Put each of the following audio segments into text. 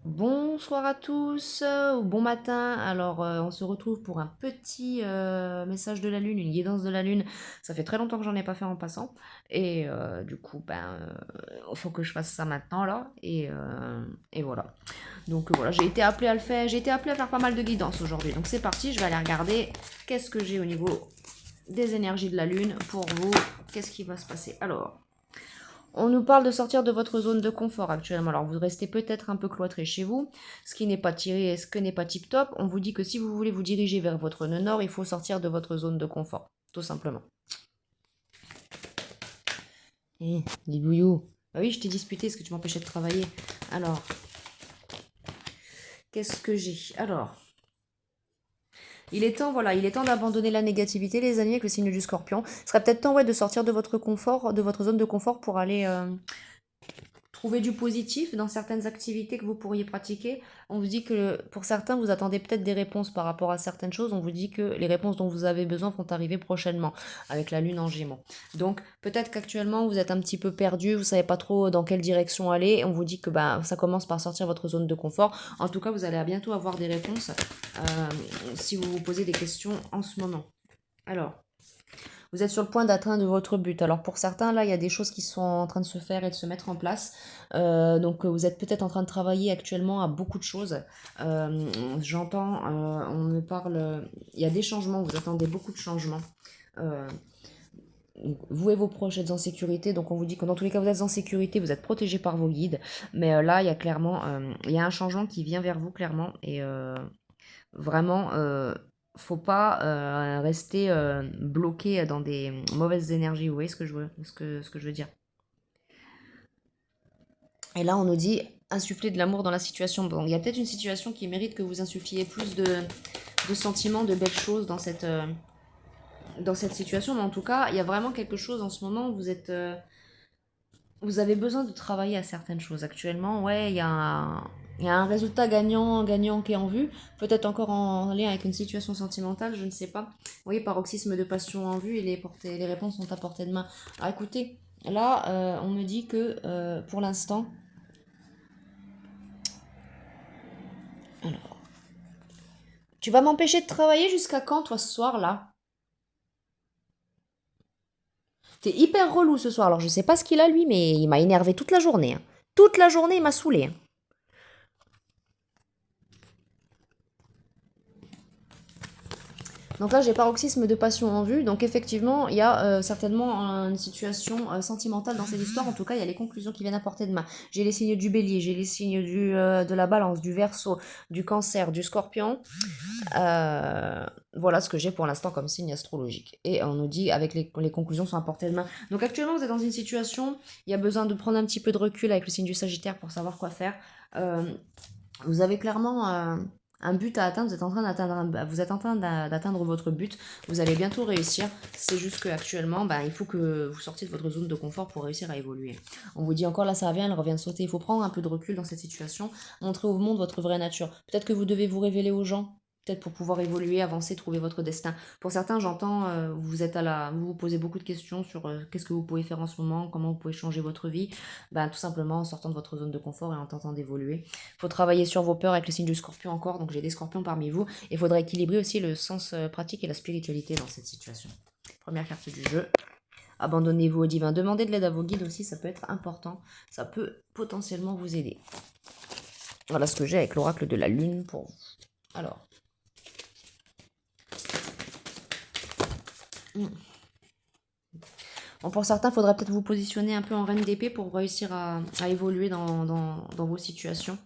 Bonsoir à tous, ou bon matin. Alors, on se retrouve pour un petit message de la lune, une guidance de la lune. Ça fait très longtemps que j'en ai pas fait en passant. Et du coup, il faut que je fasse ça maintenant là. Et voilà. Donc voilà, j'ai été appelée à le faire. J'ai été appelée à faire pas mal de guidance aujourd'hui. Donc c'est parti, je vais aller regarder qu'est-ce que j'ai au niveau des énergies de la lune pour vous. Qu'est-ce qui va se passer? Alors. On nous parle de sortir de votre zone de confort actuellement. Alors vous restez peut-être un peu cloîtré chez vous, ce qui n'est pas tiré, ce que n'est pas tip top. On vous dit que si vous voulez vous diriger vers votre nœud nord, il faut sortir de votre zone de confort, tout simplement. Eh, dis bouillou. Bah oui, je t'ai disputé, est-ce que tu m'empêchais de travailler? Alors, qu'est-ce que j'ai? Alors, il est temps, voilà, il est temps d'abandonner la négativité, les amis, avec le signe du scorpion. Ce serait peut-être temps, ouais, de sortir de votre confort, de votre zone de confort pour aller trouver du positif dans certaines activités que vous pourriez pratiquer. On vous dit que pour certains, vous attendez peut-être des réponses par rapport à certaines choses. On vous dit que les réponses dont vous avez besoin vont arriver prochainement avec la lune en gémeaux. Donc peut-être qu'actuellement, vous êtes un petit peu perdu, vous ne savez pas trop dans quelle direction aller. On vous dit que ça commence par sortir votre zone de confort. En tout cas, vous allez bientôt avoir des réponses si vous vous posez des questions en ce moment. Alors, vous êtes sur le point d'atteindre votre but. Alors pour certains, là, il y a des choses qui sont en train de se faire et de se mettre en place. Donc vous êtes peut-être en train de travailler actuellement à beaucoup de choses. J'entends, on me parle, il y a des changements, vous attendez beaucoup de changements. Euh, vous et vos proches êtes en sécurité, donc on vous dit que dans tous les cas vous êtes en sécurité, vous êtes protégé par vos guides. Mais là, il y a clairement, il y a un changement qui vient vers vous clairement et vraiment, faut pas rester bloqué dans des mauvaises énergies. Vous voyez ce que je veux dire? Et là, on nous dit insuffler de l'amour dans la situation. Bon, il y a peut-être une situation qui mérite que vous insuffliez plus de sentiments, de belles choses dans cette situation. Mais en tout cas, il y a vraiment quelque chose en ce moment où vous avez besoin de travailler à certaines choses. Actuellement, ouais, il y a un résultat gagnant qui est en vue. Peut-être encore en lien avec une situation sentimentale, je ne sais pas. Vous voyez, paroxysme de passion en vue et les réponses sont à portée de main. Alors écoutez, là, on me dit que pour l'instant. Alors, tu vas m'empêcher de travailler jusqu'à quand, toi, ce soir-là? T'es hyper relou ce soir. Alors, je sais pas ce qu'il a, lui, mais il m'a énervé toute la journée, hein. Toute la journée, il m'a saoulé, hein. Donc là, j'ai paroxysme de passion en vue. Donc effectivement, il y a certainement une situation sentimentale dans cette histoire. En tout cas, il y a les conclusions qui viennent à portée de main. J'ai les signes du bélier, j'ai les signes de la balance, du verseau, du cancer, du scorpion. Voilà ce que j'ai pour l'instant comme signe astrologique. Et on nous dit avec les conclusions sont à portée de main. Donc actuellement, vous êtes dans une situation, il y a besoin de prendre un petit peu de recul avec le signe du Sagittaire pour savoir quoi faire. Euh, Vous avez clairement un but à atteindre, vous êtes en train d'atteindre votre but, vous allez bientôt réussir. C'est juste qu'actuellement, il faut que vous sortiez de votre zone de confort pour réussir à évoluer. On vous dit encore là, ça revient, elle revient de sauter. Il faut prendre un peu de recul dans cette situation, montrer au monde votre vraie nature. Peut-être que vous devez vous révéler aux gens. Peut-être pour pouvoir évoluer, avancer, trouver votre destin. Pour certains, j'entends, vous vous posez beaucoup de questions sur qu'est-ce que vous pouvez faire en ce moment, comment vous pouvez changer votre vie. Tout simplement en sortant de votre zone de confort et en tentant d'évoluer. Il faut travailler sur vos peurs avec le signe du scorpion encore, donc j'ai des scorpions parmi vous. Il faudra équilibrer aussi le sens pratique et la spiritualité dans cette situation. Première carte du jeu. Abandonnez-vous au divin. Demandez de l'aide à vos guides aussi, ça peut être important. Ça peut potentiellement vous aider. Voilà ce que j'ai avec l'oracle de la lune pour vous. Alors. Bon, pour certains, il faudrait peut-être vous positionner un peu en reine d'épée pour réussir à évoluer dans vos situations.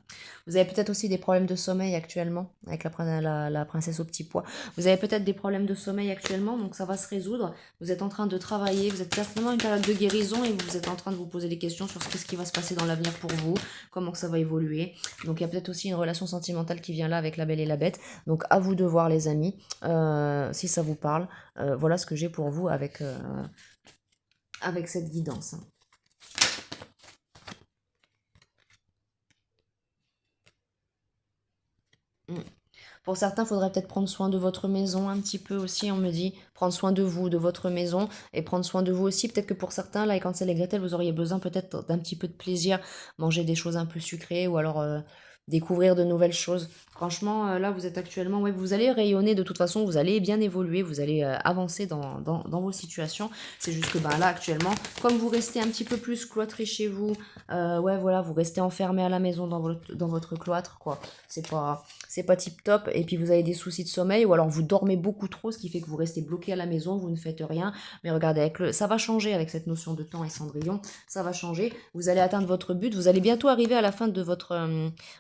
Vous avez peut-être aussi des problèmes de sommeil actuellement avec la princesse au petit pois. Vous avez peut-être des problèmes de sommeil actuellement, donc ça va se résoudre. Vous êtes en train de travailler, vous êtes certainement une période de guérison et vous êtes en train de vous poser des questions sur ce qui va se passer dans l'avenir pour vous, comment ça va évoluer. Donc il y a peut-être aussi une relation sentimentale qui vient là avec la belle et la bête. Donc à vous de voir les amis, si ça vous parle. Voilà ce que j'ai pour vous avec cette guidance. Mm. Pour certains, il faudrait peut-être prendre soin de votre maison un petit peu aussi, on me dit. Prendre soin de vous, de votre maison, et prendre soin de vous aussi. Peut-être que pour certains, là, et quand c'est les Gretel, vous auriez besoin peut-être d'un petit peu de plaisir, manger des choses un peu sucrées, ou alors découvrir de nouvelles choses. Franchement, là, vous êtes actuellement, ouais, vous allez rayonner de toute façon, vous allez bien évoluer, vous allez avancer dans vos situations. C'est juste que ben, là, actuellement, comme vous restez un petit peu plus cloîtré chez vous, ouais, voilà, vous restez enfermé à la maison dans votre cloître, quoi. C'est pas tip top. Et puis vous avez des soucis de sommeil, ou alors vous dormez beaucoup trop, ce qui fait que vous restez bloqué à la maison, vous ne faites rien. Mais regardez, ça va changer avec cette notion de temps et Cendrillon, ça va changer. Vous allez atteindre votre but, vous allez bientôt arriver à la fin de votre...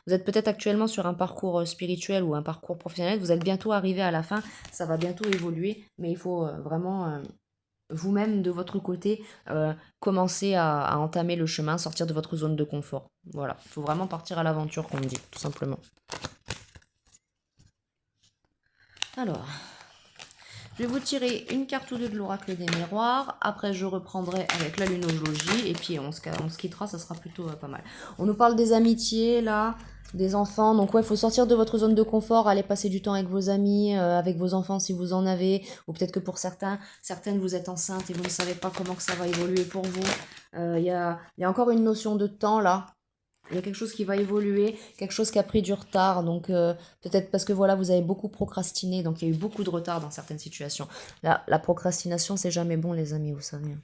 vous êtes peut-être actuellement sur un parcours spirituel ou un parcours professionnel, vous êtes bientôt arrivé à la fin, ça va bientôt évoluer, mais il faut vraiment vous-même de votre côté commencer à entamer le chemin, sortir de votre zone de confort. Voilà, il faut vraiment partir à l'aventure, comme on dit, tout simplement. Alors, je vais vous tirer une carte ou deux de l'oracle des miroirs. Après, je reprendrai avec la lunologie. Et puis, on se quittera, ça sera plutôt pas mal. On nous parle des amitiés, là, des enfants. Donc, ouais, il faut sortir de votre zone de confort, aller passer du temps avec vos amis, avec vos enfants si vous en avez. Ou peut-être que pour certaines, vous êtes enceinte et vous ne savez pas comment que ça va évoluer pour vous. Il y a encore une notion de temps, là. Il y a quelque chose qui va évoluer, quelque chose qui a pris du retard, donc peut-être parce que voilà, vous avez beaucoup procrastiné, donc il y a eu beaucoup de retard dans certaines situations. La procrastination, c'est jamais bon, les amis, vous savez.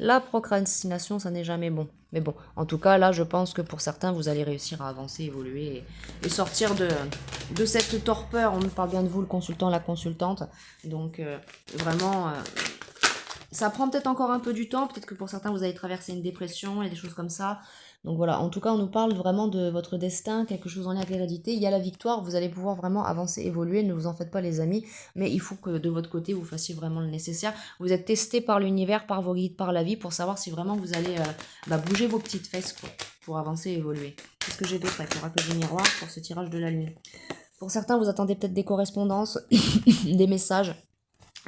La procrastination, ça n'est jamais bon. Mais bon, en tout cas, là, je pense que pour certains, vous allez réussir à avancer, évoluer et sortir de cette torpeur. On me parle bien de vous, le consultant, la consultante. Donc, vraiment, ça prend peut-être encore un peu du temps. Peut-être que pour certains, vous allez traverser une dépression et des choses comme ça. Donc voilà, en tout cas, on nous parle vraiment de votre destin, quelque chose en lien avec l'hérédité. Il y a la victoire, vous allez pouvoir vraiment avancer, évoluer, ne vous en faites pas les amis, mais il faut que de votre côté, vous fassiez vraiment le nécessaire. Vous êtes testé par l'univers, par vos guides, par la vie, pour savoir si vraiment vous allez bouger vos petites fesses, quoi, pour avancer et évoluer. Qu'est-ce que j'ai d'autre avec l'oracle du miroir pour ce tirage de la lune? Pour certains, vous attendez peut-être des correspondances, des messages,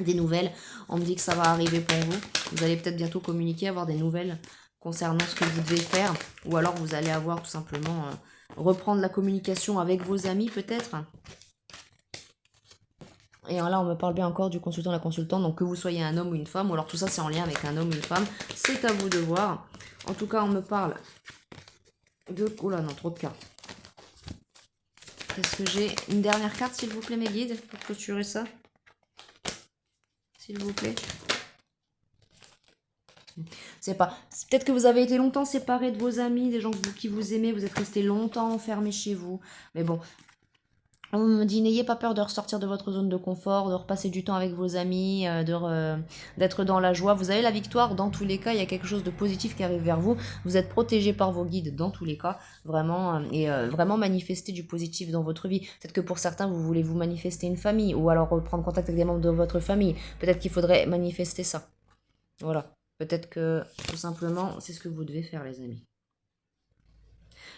des nouvelles. On me dit que ça va arriver pour vous. Vous allez peut-être bientôt communiquer, avoir des nouvelles concernant ce que vous devez faire. Ou alors vous allez avoir tout simplement reprendre la communication avec vos amis peut-être. Et là, on me parle bien encore du consultant, la consultante. Donc que vous soyez un homme ou une femme, ou alors tout ça c'est en lien avec un homme ou une femme. C'est à vous de voir. En tout cas, on me parle de... Oh là non, trop de cartes. Est-ce que j'ai une dernière carte, s'il vous plaît, mes guides, pour clôturer ça? S'il vous plaît. C'est pas. Peut-être que vous avez été longtemps séparés de vos amis, des gens qui vous aimaient, vous êtes restés longtemps enfermés chez vous. Mais bon, on me dit n'ayez pas peur de ressortir de votre zone de confort, de repasser du temps avec vos amis, d'être dans la joie. Vous avez la victoire dans tous les cas, il y a quelque chose de positif qui arrive vers vous. Vous êtes protégé par vos guides dans tous les cas, vraiment, et vraiment manifester du positif dans votre vie. Peut-être que pour certains, vous voulez vous manifester une famille, ou alors prendre contact avec des membres de votre famille. Peut-être qu'il faudrait manifester ça. Voilà. Peut-être que, tout simplement, c'est ce que vous devez faire, les amis.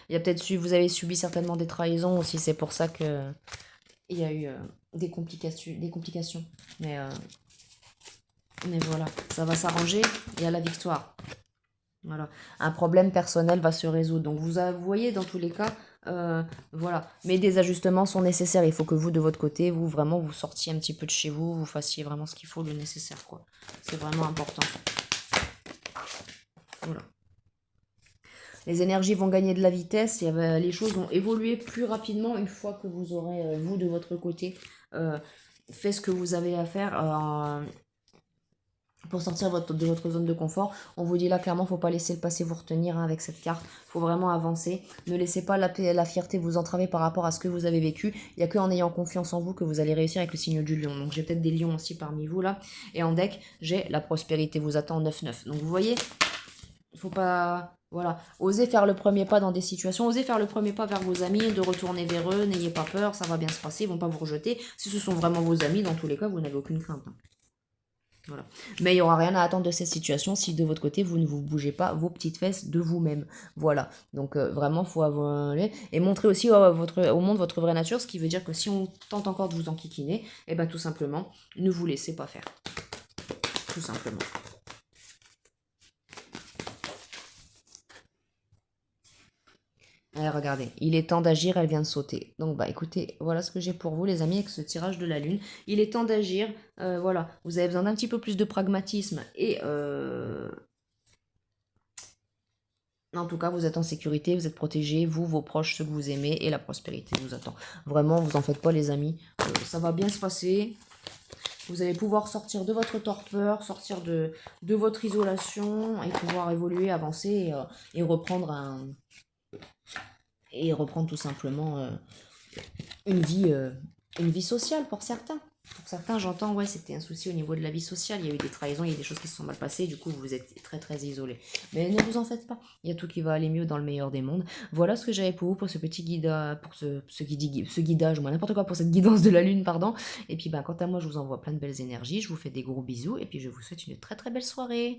Il y a peut-être vous avez subi certainement des trahisons aussi, c'est pour ça que il y a eu des complications. Mais voilà, ça va s'arranger, il y a la victoire. Voilà. Un problème personnel va se résoudre. Donc vous voyez, dans tous les cas, voilà. Mais des ajustements sont nécessaires. Il faut que vous, de votre côté, vous vraiment vous sortiez un petit peu de chez vous, vous fassiez vraiment ce qu'il faut, le nécessaire, quoi. C'est vraiment important. Voilà. Les énergies vont gagner de la vitesse et les choses vont évoluer plus rapidement une fois que vous aurez, vous, de votre côté, fait ce que vous avez à faire pour sortir de votre zone de confort. On vous dit là clairement, faut pas laisser le passé vous retenir avec cette carte. Faut vraiment avancer. Ne laissez pas la fierté vous entraver par rapport à ce que vous avez vécu. Il n'y a qu'en ayant confiance en vous que vous allez réussir avec le signe du lion. Donc j'ai peut-être des lions aussi parmi vous là. Et en deck, j'ai la prospérité vous attend 9-9. Donc vous voyez, il faut pas... Voilà, osez faire le premier pas dans des situations, osez faire le premier pas vers vos amis, de retourner vers eux, n'ayez pas peur, ça va bien se passer, ils vont pas vous rejeter. Si ce sont vraiment vos amis, dans tous les cas, vous n'avez aucune crainte. Voilà. Mais il n'y aura rien à attendre de cette situation si de votre côté, vous ne vous bougez pas vos petites fesses de vous-même. Voilà. Donc vraiment, il faut avoir... Et montrer aussi au monde votre vraie nature, ce qui veut dire que si on tente encore de vous enquiquiner, et bien tout simplement, ne vous laissez pas faire. Tout simplement. Allez, regardez, il est temps d'agir, elle vient de sauter. Donc bah écoutez, voilà ce que j'ai pour vous les amis avec ce tirage de la lune. Il est temps d'agir, voilà, vous avez besoin d'un petit peu plus de pragmatisme et En tout cas, vous êtes en sécurité, vous êtes protégés, vous, vos proches, ceux que vous aimez, et la prospérité vous attend. Vraiment, vous en faites pas, les amis. Ça va bien se passer. Vous allez pouvoir sortir de votre torpeur, sortir de votre isolation et pouvoir évoluer, avancer et reprendre tout simplement une vie sociale pour certains. Pour certains, j'entends, ouais, c'était un souci au niveau de la vie sociale. Il y a eu des trahisons, il y a eu des choses qui se sont mal passées. Du coup, vous êtes très très isolés. Mais ne vous en faites pas. Il y a tout qui va aller mieux dans le meilleur des mondes. Voilà ce que j'avais pour vous pour ce petit guide, pour ce guidage, moi n'importe quoi, pour cette guidance de la lune, pardon. Et puis, quant à moi, je vous envoie plein de belles énergies. Je vous fais des gros bisous et puis je vous souhaite une très très belle soirée.